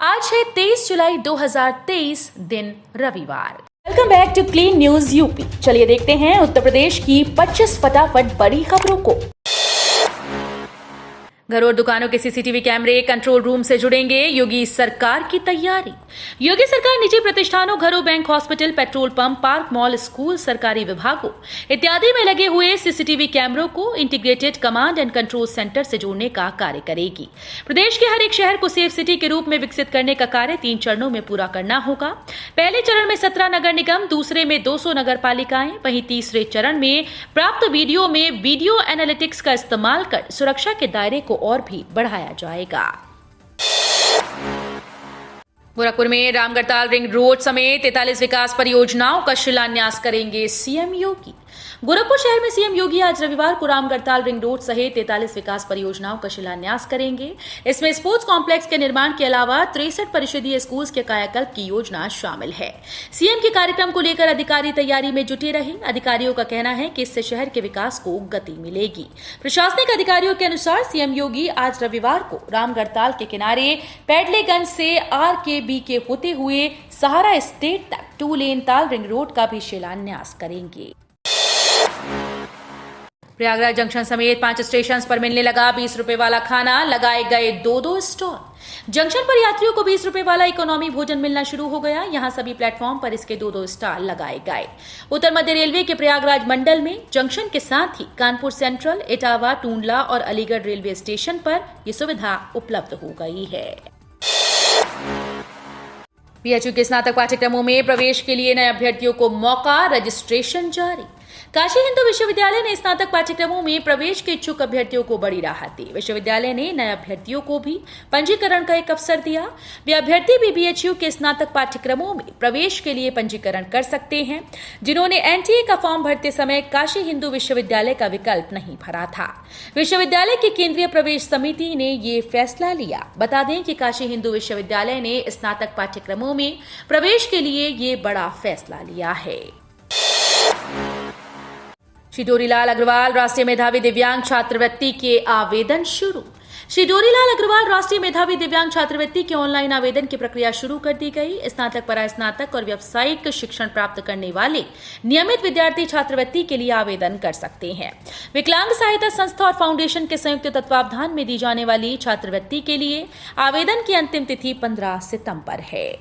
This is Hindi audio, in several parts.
आज है 23 जुलाई 2023, दिन रविवार। Welcome back to Clean News UP. चलिए देखते हैं उत्तर प्रदेश की 25 फटाफट बड़ी खबरों को। घरों और दुकानों के सीसीटीवी कैमरे कंट्रोल रूम से जुड़ेंगे, योगी सरकार की तैयारी। योगी सरकार निजी प्रतिष्ठानों, घरों, bank, hospital, petrol pump, park, mall, school, सरकारी विभागों इत्यादि में लगे हुए सीसीटीवी कैमरों को integrated command and control centre से जोड़ने का कार्य करेगी। प्रदेश के हर एक शहर को सेफ सिटी के रूप में विकसित करने का कार्य 3 चरणों में पूरा करना होगा। पहले चरण में 17 नगर निगम, दूसरे में 200 नगर पालिकाएं, वहीं तीसरे चरण में प्राप्त वीडियो में वीडियो एनालिटिक्स का इस्तेमाल कर सुरक्षा के दायरे को और भी बढ़ाया जाएगा। गोरखपुर में रामगढ़ताल रिंग रोड समेत 43 विकास परियोजनाओं का शिलान्यास करेंगे सीएम योगी। गोरखपुर शहर में सीएम योगी आज रविवार को रामगढ़ताल रिंग रोड सहित 43 विकास परियोजनाओं का शिलान्यास करेंगे। इसमें स्पोर्ट्स कॉम्प्लेक्स के निर्माण के अलावा 63 परिषदीय स्कूल्स के कायाकल्प की योजना शामिल है। सीएम के कार्यक्रम को लेकर अधिकारी तैयारी में जुटे रहे। अधिकारियों का कहना है कि इससे शहर के विकास को गति मिलेगी। प्रशासनिक अधिकारियों के अनुसार सीएम योगी आज रविवार को रामगढ़ताल के किनारे पैडलेगंज से RKB होते हुए सहारा स्टेट तक 2 लेन ताल रिंग रोड का भी शिलान्यास करेंगे। प्रयागराज जंक्शन समेत 5 स्टेशन पर मिलने लगा 20 रुपए वाला खाना, लगाए गए 2 स्टॉल। जंक्शन पर यात्रियों को 20 रुपए वाला इकोनॉमी भोजन मिलना शुरू हो गया। यहां सभी प्लेटफॉर्म पर इसके 2 स्टॉल लगाए गए। उत्तर मध्य रेलवे के प्रयागराज मंडल में जंक्शन के साथ ही कानपुर सेंट्रल, इटावा, टूंडला और अलीगढ़ रेलवे स्टेशन पर यह सुविधा उपलब्ध हो गई है। PHU के स्नातक पाठ्यक्रमों में प्रवेश के लिए नए अभ्यर्थियों को मौका, रजिस्ट्रेशन जारी। काशी हिंदू विश्वविद्यालय ने स्नातक पाठ्यक्रमों में प्रवेश के इच्छुक अभ्यर्थियों को बड़ी राहत दी। विश्वविद्यालय ने नए अभ्यर्थियों को भी पंजीकरण का एक अवसर दिया। वे अभ्यर्थी भी PHU के स्नातक पाठ्यक्रमों में प्रवेश के लिए पंजीकरण कर सकते हैं, जिन्होंने NTA का फॉर्म भरते समय काशी हिंदू विश्वविद्यालय का विकल्प नहीं भरा था। विश्वविद्यालय की केंद्रीय प्रवेश समिति ने ये फैसला लिया। बता दें कि काशी हिंदू विश्वविद्यालय ने स्नातक पाठ्यक्रमों में प्रवेश के लिए ये बड़ा फैसला लिया है। श्री डोरीलाल अग्रवाल राष्ट्रीय मेधावी दिव्यांग छात्रवृत्ति के आवेदन शुरू। श्री डोरीलाल अग्रवाल राष्ट्रीय मेधावी दिव्यांग छात्रवृत्ति के ऑनलाइन आवेदन की प्रक्रिया शुरू कर दी गई। स्नातक, परास्नातक और व्यावसायिक शिक्षण प्राप्त करने वाले नियमित विद्यार्थी छात्रवृत्ति के लिए आवेदन कर सकते हैं। विकलांग सहायता संस्था और फाउंडेशन के संयुक्त तत्वावधान में दी जाने वाली छात्रवृत्ति के लिए आवेदन की अंतिम तिथि 15 सितंबर है।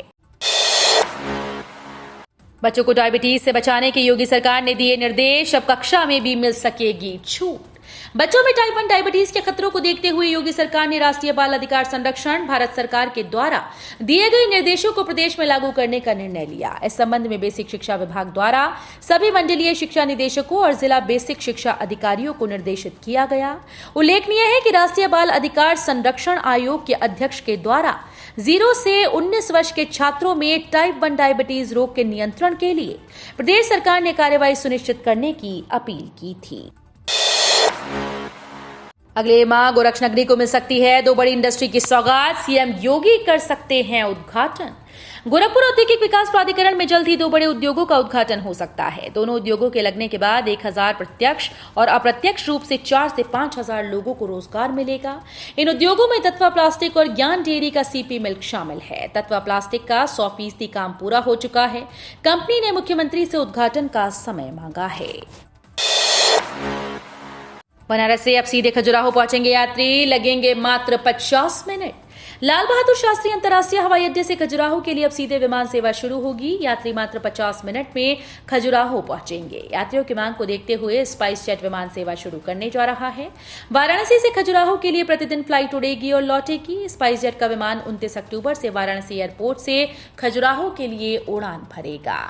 बच्चों को डायबिटीज से बचाने के योगी सरकार ने दिए निर्देश, अब कक्षा में भी मिल सकेगी छूट। बच्चों में टाइप 1 डायबिटीज के खतरों को देखते हुए योगी सरकार ने राष्ट्रीय बाल अधिकार संरक्षण भारत सरकार के द्वारा दिए गए निर्देशों को प्रदेश में लागू करने का निर्णय लिया। इस संबंध में बेसिक शिक्षा विभाग द्वारा सभी मंडलीय शिक्षा निदेशकों और जिला बेसिक शिक्षा अधिकारियों को निर्देशित किया गया। उल्लेखनीय है कि राष्ट्रीय बाल अधिकार संरक्षण आयोग के अध्यक्ष के द्वारा 0 से 19 वर्ष के छात्रों में टाइप 1 डायबिटीज रोग के नियंत्रण के लिए प्रदेश सरकार ने कार्रवाई सुनिश्चित करने की अपील की थी। अगले माह गोरक्षनगरी को मिल सकती है 2 बड़ी इंडस्ट्री की सौगात, सीएम योगी कर सकते हैं उद्घाटन। गोरखपुर औद्योगिक विकास प्राधिकरण में जल्द ही 2 बड़े उद्योगों का उद्घाटन हो सकता है। दोनों उद्योगों के लगने के बाद 1000 प्रत्यक्ष और अप्रत्यक्ष रूप से 4 से 5000 लोगों को रोजगार मिलेगा। इन उद्योगों में तत्वा प्लास्टिक और ज्ञान डेयरी का CP मिल्क शामिल है। तत्वा प्लास्टिक का 100% काम पूरा हो चुका है। कंपनी ने मुख्यमंत्री से उद्घाटन का समय मांगा है। बनारस से अब सीधे खजुराहो पहुंचेंगे यात्री, लगेंगे मात्र 50 मिनट। लाल बहादुर शास्त्री अंतर्राष्ट्रीय हवाई अड्डे से खजुराहो के लिए अब सीधे विमान सेवा शुरू होगी। यात्री मात्र 50 मिनट में खजुराहो पहुंचेंगे। यात्रियों की मांग को देखते हुए स्पाइस जेट विमान सेवा शुरू करने जा रहा है। वाराणसी से खजुराहो के लिए प्रतिदिन फ्लाइट उड़ेगी और लौटेगी। स्पाइस जेट का विमान 29 अक्टूबर से वाराणसी एयरपोर्ट से खजुराहो के लिए उड़ान भरेगा।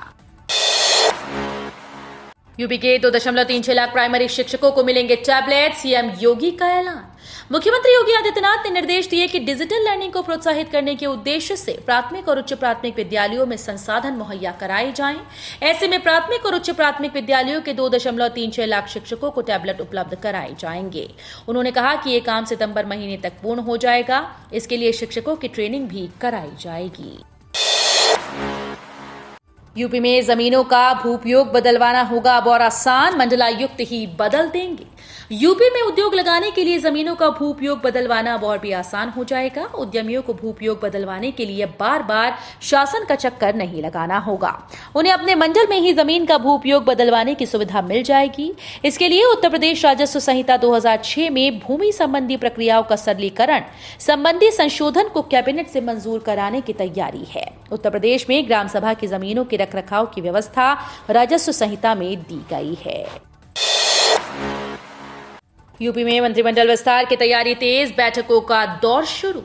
यूपी के 2.36 लाख प्राइमरी शिक्षकों को मिलेंगे टैबलेट, सीएम योगी का ऐलान। मुख्यमंत्री योगी आदित्यनाथ ने निर्देश दिए कि डिजिटल लर्निंग को प्रोत्साहित करने के उद्देश्य से प्राथमिक और उच्च प्राथमिक विद्यालयों में संसाधन मुहैया कराए जाएं। ऐसे में प्राथमिक और उच्च प्राथमिक विद्यालयों के 2.36 लाख शिक्षकों को टैबलेट उपलब्ध कराए जाएंगे। उन्होंने कहा कि ये काम सितंबर महीने तक पूर्ण हो जाएगा। इसके लिए शिक्षकों की ट्रेनिंग भी कराई जाएगी। यूपी में जमीनों का भूपयोग बदलवाना होगा अब और आसान, मंडलायुक्त ही बदल देंगे। यूपी में उद्योग लगाने के लिए जमीनों का भू उपयोग बदलवाना अब और भी आसान हो जाएगा। उद्यमियों को भू उपयोग बदलवाने के लिए बार बार शासन का चक्कर नहीं लगाना होगा। उन्हें अपने मंडल में ही जमीन का भू उपयोग बदलवाने की सुविधा मिल जाएगी। इसके लिए उत्तर प्रदेश राजस्व संहिता 2006 में भूमि संबंधी प्रक्रियाओं का सरलीकरण संबंधी संशोधन को कैबिनेट से मंजूर कराने की तैयारी है। उत्तर प्रदेश में ग्राम सभा की जमीनों के रखरखाव की व्यवस्था राजस्व संहिता में दी गई है। यूपी में मंत्रिमंडल विस्तार की तैयारी तेज, बैठकों का दौर शुरू।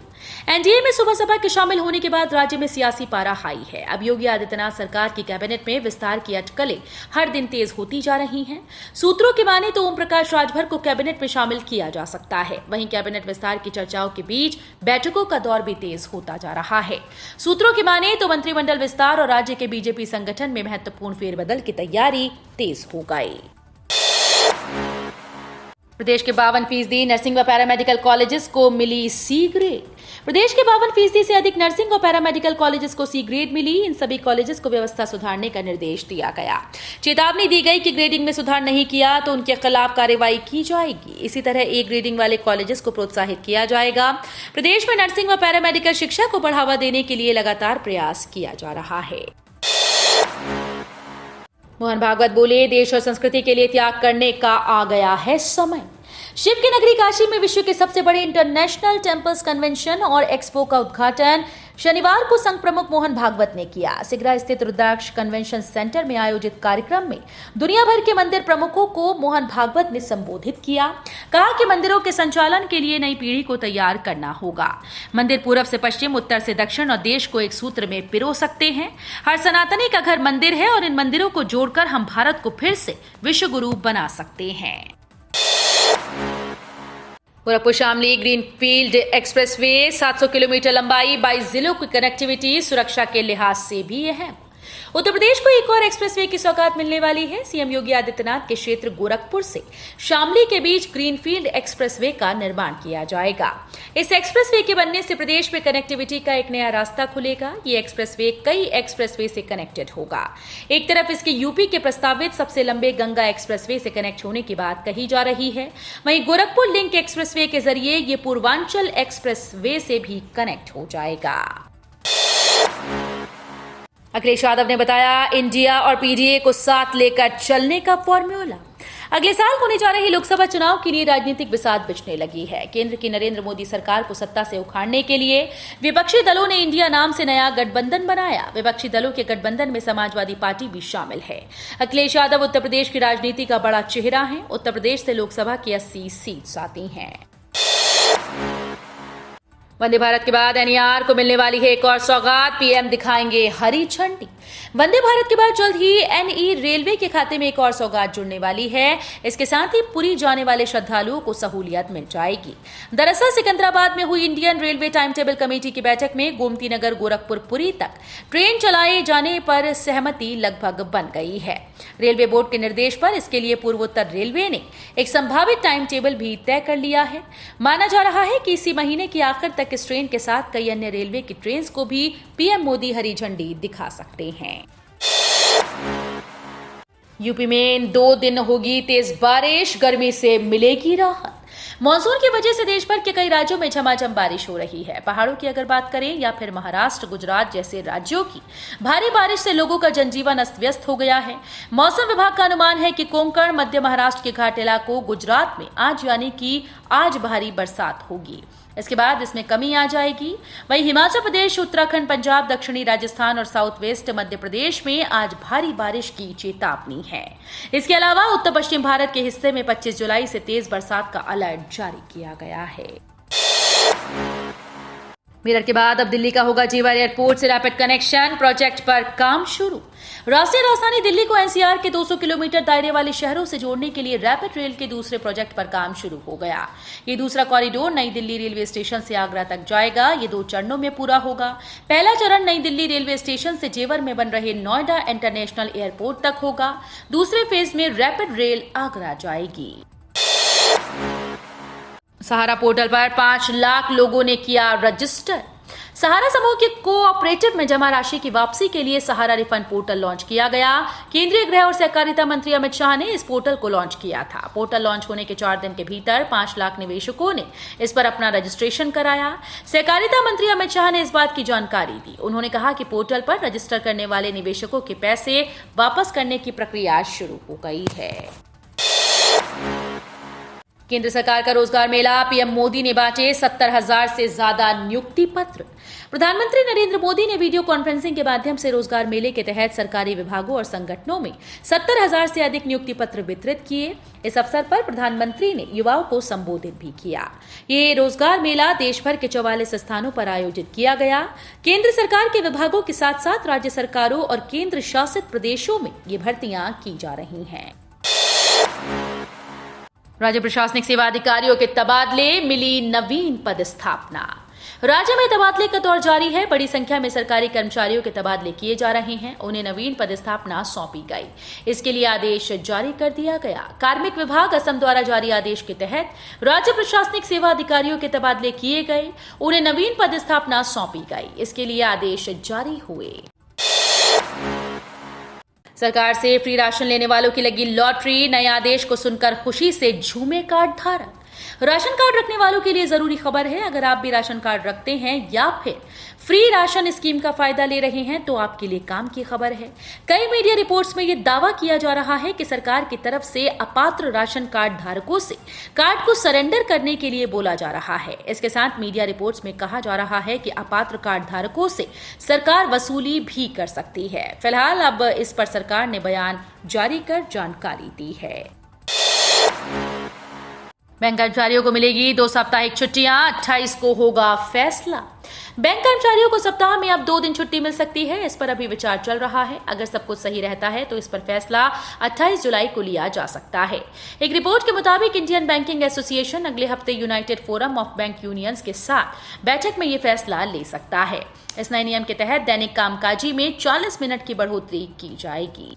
एनडीए में सुबह सभा के शामिल होने के बाद राज्य में सियासी पारा हाई है। अब योगी आदित्यनाथ सरकार की कैबिनेट में विस्तार की अटकलें हर दिन तेज होती जा रही हैं। सूत्रों की माने तो ओम प्रकाश राजभर को कैबिनेट में शामिल किया जा सकता है। वहीं कैबिनेट विस्तार की चर्चाओं के बीच बैठकों का दौर भी तेज होता जा रहा है। सूत्रों की माने तो मंत्रिमंडल विस्तार और राज्य के बीजेपी संगठन में महत्वपूर्ण फेरबदल की तैयारी तेज हो गई। प्रदेश के 52% नर्सिंग व पैरामेडिकल कॉलेजेस को मिली सी ग्रेड। प्रदेश के 52% से अधिक नर्सिंग और पैरामेडिकल कॉलेजेस को सी ग्रेड मिली। इन सभी कॉलेजेस को व्यवस्था सुधारने का निर्देश दिया गया। चेतावनी दी गई कि ग्रेडिंग में सुधार नहीं किया तो उनके खिलाफ कार्रवाई की जाएगी। इसी तरह ए ग्रेडिंग वाले कॉलेजेस को प्रोत्साहित किया जाएगा। प्रदेश में नर्सिंग व पैरामेडिकल शिक्षा को बढ़ावा देने के लिए लगातार प्रयास किया जा रहा है। मोहन भागवत बोले, देश और संस्कृति के लिए त्याग करने का आ गया है समय। शिव की नगरी काशी में विश्व के सबसे बड़े इंटरनेशनल टेम्पल्स कन्वेंशन और एक्सपो का उद्घाटन शनिवार को संघ प्रमुख मोहन भागवत ने किया। सिगरा स्थित रुद्राक्ष कन्वेंशन सेंटर में आयोजित कार्यक्रम में दुनिया भर के मंदिर प्रमुखों को मोहन भागवत ने संबोधित किया। कहा कि मंदिरों के संचालन के लिए नई पीढ़ी को तैयार करना होगा। मंदिर पूर्व से पश्चिम, उत्तर से दक्षिण और देश को एक सूत्र में पिरो सकते हैं। हर सनातनी का घर मंदिर है और इन मंदिरों को जोड़कर हम भारत को फिर से विश्व गुरु बना सकते हैं। Gorakhpur Shamli greenfield expressway 700 kilometre लंबाई, 22 जिलों की कनेक्टिविटी सुरक्षा के लिहाज से भी अहम। उत्तर प्रदेश को एक और एक्सप्रेसवे की सौगात मिलने वाली है। सीएम योगी आदित्यनाथ के क्षेत्र गोरखपुर से शामली के बीच ग्रीनफील्ड एक्सप्रेसवे का निर्माण किया जाएगा। इस एक्सप्रेसवे के बनने से प्रदेश में कनेक्टिविटी का एक नया रास्ता खुलेगा। ये एक्सप्रेसवे कई एक्सप्रेसवे से कनेक्टेड होगा। एक तरफ इसके यूपी के प्रस्तावित सबसे लंबे गंगा एक्सप्रेसवे से कनेक्ट होने की बात कही जा रही है। वहीं गोरखपुर लिंक एक्सप्रेसवे के जरिए ये पूर्वांचल एक्सप्रेसवे से भी कनेक्ट हो जाएगा। अखिलेश यादव ने बताया, इंडिया और पीडीए को साथ लेकर चलने का फॉर्मूला। अगले साल होने जा रहे लोकसभा चुनाव के लिए राजनीतिक बिसात बिछने लगी है। केंद्र की नरेंद्र मोदी सरकार को सत्ता से उखाड़ने के लिए विपक्षी दलों ने इंडिया नाम से नया गठबंधन बनाया। विपक्षी दलों के गठबंधन में समाजवादी पार्टी भी शामिल है। अखिलेश यादव उत्तर प्रदेश की राजनीति का बड़ा चेहरा है। उत्तर प्रदेश से लोकसभा की 80 सीट्स आती हैं। वंदे भारत के बाद एनईआर को मिलने वाली है एक और सौगात, पीएम दिखाएंगे हरी झंडी। वंदे भारत के बाद जल्द ही एनई रेलवे के खाते में एक और सौगात जुड़ने वाली है। इसके साथ ही पुरी जाने वाले श्रद्धालुओं को सहूलियत मिल जाएगी। दरअसल सिकंदराबाद में हुई Indian railway time table committee की बैठक में गोमती नगर गोरखपुर पुरी तक ट्रेन चलाए जाने पर सहमति लगभग बन गई है। रेलवे बोर्ड के निर्देश पर इसके लिए पूर्वोत्तर रेलवे ने एक संभावित टाइम टेबल भी तय कर लिया है। माना जा रहा है कि इसी महीने के आखिर तक इस ट्रेन के साथ कई अन्य रेलवे की ट्रेन को भी पीएम मोदी हरी झंडी दिखा सकते हैं। यूपी में इन 2 दिन होगी तेज बारिश, गर्मी से मिलेगी राहत। मानसून की वजह से देश भर के कई राज्यों में झमाझम बारिश हो रही है। पहाड़ों की अगर बात करें या फिर महाराष्ट्र, गुजरात जैसे राज्यों की भारी बारिश से लोगों का जनजीवन अस्त व्यस्त हो गया है। मौसम विभाग का अनुमान है कि कोंकण, मध्य महाराष्ट्र के घाट इलाकों, गुजरात में आज यानी कि आज भारी बरसात होगी। इसके बाद इसमें कमी आ जाएगी। वहीं हिमाचल प्रदेश, उत्तराखंड, पंजाब, दक्षिणी राजस्थान और साउथ वेस्ट मध्य प्रदेश में आज भारी बारिश की चेतावनी है। इसके अलावा उत्तर पश्चिम भारत के हिस्से में 25 जुलाई से तेज बरसात का अलर्ट जारी किया गया है। मेरठ के बाद अब दिल्ली का होगा जेवर एयरपोर्ट से रैपिड कनेक्शन, प्रोजेक्ट पर काम शुरू। राष्ट्रीय राजधानी दिल्ली को एनसीआर के 200 किलोमीटर दायरे वाले शहरों से जोड़ने के लिए रैपिड रेल के दूसरे प्रोजेक्ट पर काम शुरू हो गया। ये दूसरा कॉरिडोर नई दिल्ली रेलवे स्टेशन से आगरा तक जाएगा। ये 2 चरणों में पूरा होगा। पहला चरण नई दिल्ली रेलवे स्टेशन से जेवर में बन रहे नोएडा इंटरनेशनल एयरपोर्ट तक होगा। दूसरे फेज में रैपिड रेल आगरा जाएगी। सहारा पोर्टल पर 5 लाख लोगों ने किया रजिस्टर। सहारा समूह के कोऑपरेटिव में जमा राशि की वापसी के लिए सहारा रिफंड पोर्टल लॉन्च किया गया। केंद्रीय गृह और सहकारिता मंत्री अमित शाह ने इस पोर्टल को लॉन्च किया था। पोर्टल लॉन्च होने के 4 दिन के भीतर 5 लाख निवेशकों ने इस पर अपना रजिस्ट्रेशन कराया। सहकारिता मंत्री अमित शाह ने इस बात की जानकारी दी। उन्होंने कहा कि पोर्टल पर रजिस्टर करने वाले निवेशकों के पैसे वापस करने की प्रक्रिया शुरू हो गई है। केंद्र सरकार का रोजगार मेला, पीएम मोदी ने बांटे 70,000 से ज्यादा नियुक्ति पत्र। प्रधानमंत्री नरेंद्र मोदी ने वीडियो कॉन्फ्रेंसिंग के माध्यम से रोजगार मेले के तहत सरकारी विभागों और संगठनों में 70,000 से अधिक नियुक्ति पत्र वितरित किए। इस अवसर पर प्रधानमंत्री ने युवाओं को संबोधित भी किया। ये रोजगार मेला देश भर के 44 स्थानों पर आयोजित किया गया। केंद्र सरकार के विभागों के साथ साथ राज्य सरकारों और केंद्र शासित प्रदेशों में ये भर्तियां की जा रही हैं। राज्य प्रशासनिक सेवा अधिकारियों के तबादले, मिली नवीन पदस्थापना। राज्य में तबादले का दौर जारी है। बड़ी संख्या में सरकारी कर्मचारियों के तबादले किए जा रहे हैं। उन्हें नवीन पदस्थापना सौंपी गई। इसके लिए आदेश जारी कर दिया गया। कार्मिक विभाग असम द्वारा जारी आदेश के तहत राज्य प्रशासनिक सेवा अधिकारियों के तबादले किए गए। उन्हें नवीन पदस्थापना सौंपी गई। इसके लिए आदेश जारी हुए। सरकार से फ्री राशन लेने वालों की लगी लॉटरी। नए आदेश को सुनकर खुशी से झूमे कार्ड धारक। राशन कार्ड रखने वालों के लिए जरूरी खबर है। अगर आप भी राशन कार्ड रखते हैं या फिर फ्री राशन स्कीम का फायदा ले रहे हैं तो आपके लिए काम की खबर है। कई मीडिया रिपोर्ट्स में यह दावा किया जा रहा है कि सरकार की तरफ से अपात्र राशन कार्ड धारकों से कार्ड को सरेंडर करने के लिए बोला जा रहा है। इसके साथ मीडिया रिपोर्ट्स में कहा जा रहा है कि अपात्र कार्ड धारकों से सरकार वसूली भी कर सकती है। फिलहाल अब इस पर सरकार ने बयान जारी कर जानकारी दी है। बैंक कर्मचारियों को मिलेगी 2 साप्ताहिक छुट्टियां, 28 को होगा फैसला। बैंक कर्मचारियों को सप्ताह में अब 2 दिन छुट्टी मिल सकती है। इस पर अभी विचार चल रहा है। अगर सब कुछ सही रहता है तो इस पर फैसला 28 जुलाई को लिया जा सकता है। एक रिपोर्ट के मुताबिक इंडियन बैंकिंग एसोसिएशन अगले हफ्ते United forum of bank unions के साथ बैठक में यह फैसला ले सकता है। इस नए नियम के तहत दैनिक कामकाजी में 40 मिनट की बढ़ोतरी की जाएगी।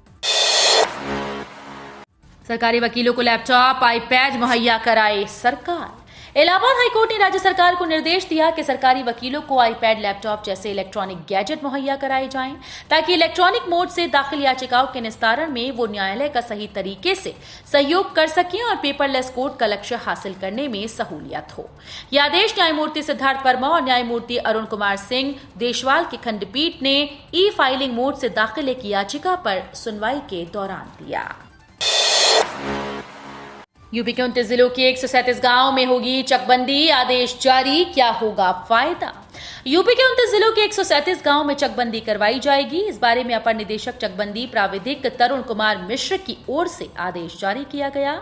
सरकारी वकीलों को लैपटॉप, आईपैड मुहैया कराए सरकार। इलाहाबाद हाईकोर्ट ने राज्य सरकार को निर्देश दिया कि सरकारी वकीलों को आईपैड, लैपटॉप जैसे इलेक्ट्रॉनिक गैजेट मुहैया कराए जाएं, ताकि इलेक्ट्रॉनिक मोड से दाखिल याचिकाओं के निस्तारण में वो न्यायालय का सही तरीके से सहयोग कर सकें और पेपरलेस कोर्ट का लक्ष्य हासिल करने में सहूलियत हो। यह आदेश न्यायमूर्ति सिद्धार्थ वर्मा और न्यायमूर्ति अरुण कुमार सिंह देशवाल की खंडपीठ ने ई फाइलिंग मोड से दाखिल एक याचिका पर सुनवाई के दौरान दिया। यूपी के 29 जिलों के 137 गांव में होगी चकबंदी, आदेश जारी, क्या होगा फायदा। यूपी के 29 जिलों के 137 गांव में चकबंदी करवाई जाएगी। इस बारे में अपर निदेशक चकबंदी प्राविधिक तरुण कुमार मिश्र की ओर से आदेश जारी किया गया।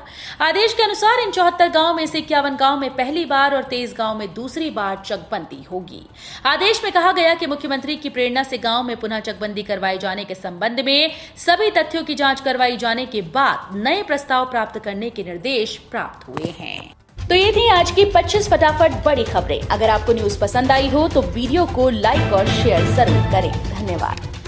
आदेश के अनुसार इन 74 गांव में से 51 गांव में पहली बार और 23 गांव में दूसरी बार चकबंदी होगी। आदेश में कहा गया कि मुख्यमंत्री की प्रेरणा से गांव में पुनः चकबंदी करवाए जाने के संबंध में सभी तथ्यों की जांच करवाई जाने के बाद नए प्रस्ताव प्राप्त करने के निर्देश प्राप्त हुए हैं। तो ये थी आज की 25 फटाफट बड़ी खबरें। अगर आपको न्यूज पसंद आई हो तो वीडियो को लाइक और शेयर जरूर करें। धन्यवाद।